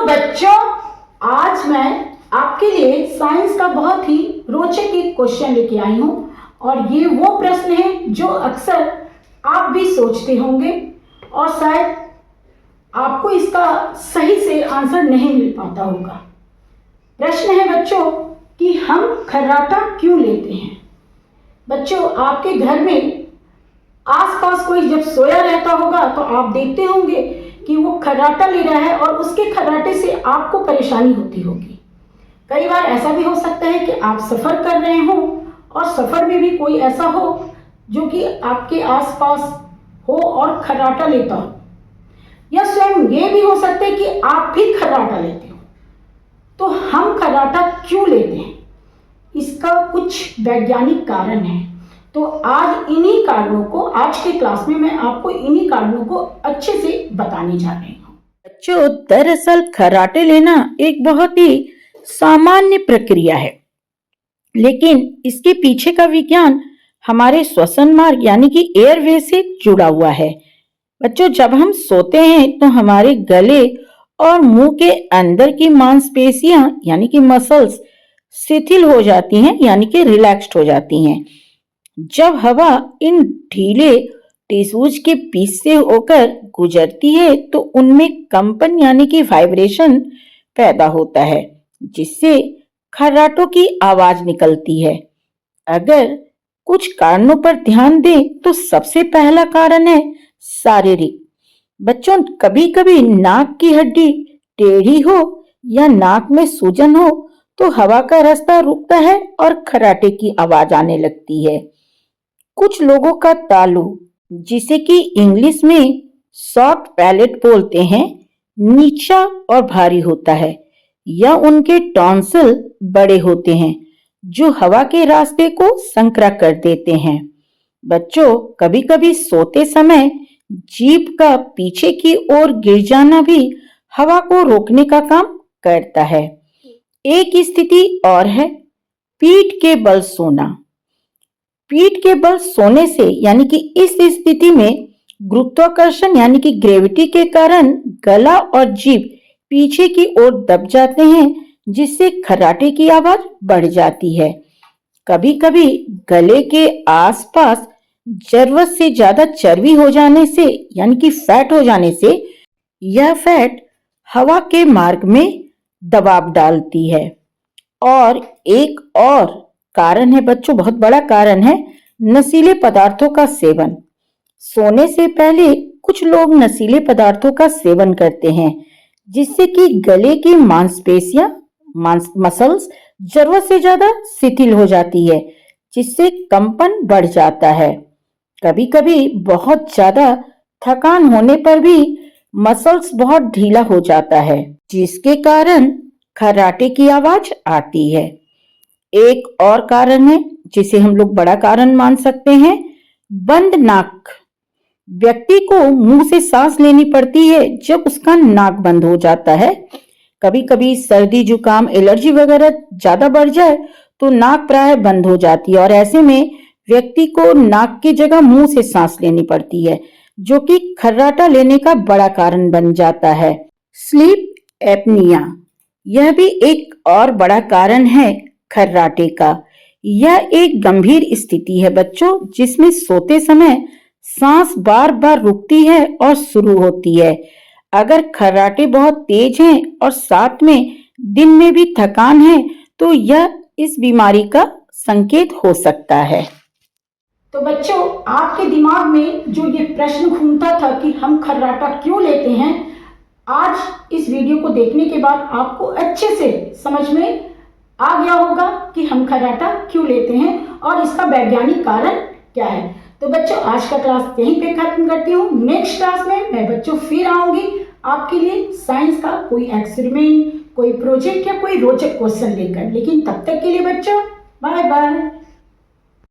बच्चों, आज मैं आपके लिए साइंस का बहुत ही रोचक एक क्वेश्चन लेके आई हूँ और ये वो प्रश्न है जो अक्सर आप भी सोचते होंगे और शायद आपको इसका सही से आंसर नहीं मिल पाता होगा। प्रश्न है बच्चों कि हम खर्राटा क्यों लेते हैं। बच्चों, आपके घर में आसपास कोई जब सोया रहता होगा तो आप देखते होंगे कि वो खर्राटा ले रहा है और उसके खर्राटे से आपको परेशानी होती होगी। कई बार ऐसा भी हो सकता है कि आप सफ़र कर रहे हो और सफ़र में भी कोई ऐसा हो जो कि आपके आसपास हो और खर्राटा लेता हो, या स्वयं ये भी हो सकता है कि आप भी खर्राटा लेते हो। तो हम खर्राटा क्यों लेते हैं, इसका कुछ वैज्ञानिक कारण है। तो आज इन्हीं कारणों को, आज के क्लास में मैं आपको इन्हीं कारणों को अच्छे से बताने जा रही हूँ। बच्चों, दरअसल खर्राटे लेना एक बहुत ही सामान्य प्रक्रिया है, लेकिन इसके पीछे का विज्ञान हमारे श्वसन मार्ग यानी कि एयरवे से जुड़ा हुआ है। बच्चों, जब हम सोते हैं तो हमारे गले और मुंह के अंदर की मांसपेशियां यानी कि मसल्स शिथिल हो जाती हैं यानी कि रिलैक्स्ड हो जाती हैं। जब हवा इन ढीले टिश्यूज के बीच से होकर गुजरती है तो उनमें कंपन यानी कि वाइब्रेशन पैदा होता है, जिससे खर्राटों की आवाज निकलती है। अगर कुछ कारणों पर ध्यान दें तो सबसे पहला कारण है शारीरिक। बच्चों, कभी कभी नाक की हड्डी टेढ़ी हो या नाक में सूजन हो तो हवा का रास्ता रुकता है और खर्राटे की आवाज आने लगती है। कुछ लोगों का तालू, जिसे कि इंग्लिश में सॉफ्ट पैलेट बोलते हैं, नीचा और भारी होता है, या उनके टॉन्सिल बड़े होते हैं जो हवा के रास्ते को संकरा कर देते हैं। बच्चों, कभी कभी सोते समय जीभ का पीछे की ओर गिर जाना भी हवा को रोकने का काम करता है। एक स्थिति और है पीठ के बल सोना। पीठ के बल सोने से यानी कि इस स्थिति में गुरुत्वाकर्षण यानी कि ग्रेविटी के कारण गला और जीभ पीछे की ओर दब जाते हैं, जिससे खर्राटे की आवाज बढ़ जाती है। कभी कभी गले के आसपास जरूरत से ज्यादा चर्बी हो जाने से यानी कि फैट हो जाने से यह फैट हवा के मार्ग में दबाव डालती है। और एक और कारण है बच्चों, बहुत बड़ा कारण है नशीले पदार्थों का सेवन। सोने से पहले कुछ लोग नशीले पदार्थों का सेवन करते हैं, जिससे कि गले की मांसपेशियां मसल्स जरूरत से ज्यादा शिथिल हो जाती है, जिससे कंपन बढ़ जाता है। कभी कभी बहुत ज्यादा थकान होने पर भी मसल्स बहुत ढीला हो जाता है, जिसके कारण खर्राटे की आवाज आती है। एक और कारण है जिसे हम लोग बड़ा कारण मान सकते हैं, बंद नाक। व्यक्ति को मुंह से सांस लेनी पड़ती है जब उसका नाक बंद हो जाता है। कभी कभी सर्दी, जुकाम, एलर्जी वगैरह ज्यादा बढ़ जाए तो नाक प्राय बंद हो जाती है और ऐसे में व्यक्ति को नाक की जगह मुंह से सांस लेनी पड़ती है, जो कि खर्राटा लेने का बड़ा कारण बन जाता है। स्लीप एपनिया, यह भी एक और बड़ा कारण है खर्राटे का। यह एक गंभीर स्थिति है बच्चों, जिसमें सोते समय सांस बार बार रुकती है और शुरू होती है। अगर खर्राटे बहुत तेज हैं और साथ में दिन में भी थकान है तो यह इस बीमारी का संकेत हो सकता है। तो बच्चों, आपके दिमाग में जो ये प्रश्न घूमता था कि हम खर्राटा क्यों लेते हैं, आज इस वीडियो को देखने के बाद आपको अच्छे से समझ में आ गया होगा कि हम खर्राटा क्यों लेते हैं और इसका वैज्ञानिक कारण क्या है। तो बच्चों, आज का क्लास यहीं पे खत्म करती हूँ। नेक्स्ट क्लास में मैं बच्चों फिर आऊंगी आपके लिए साइंस का कोई एक्सपेरिमेंट, कोई प्रोजेक्ट या कोई रोचक क्वेश्चन लेकर। लेकिन तब तक के लिए बच्चों, बाय बाय।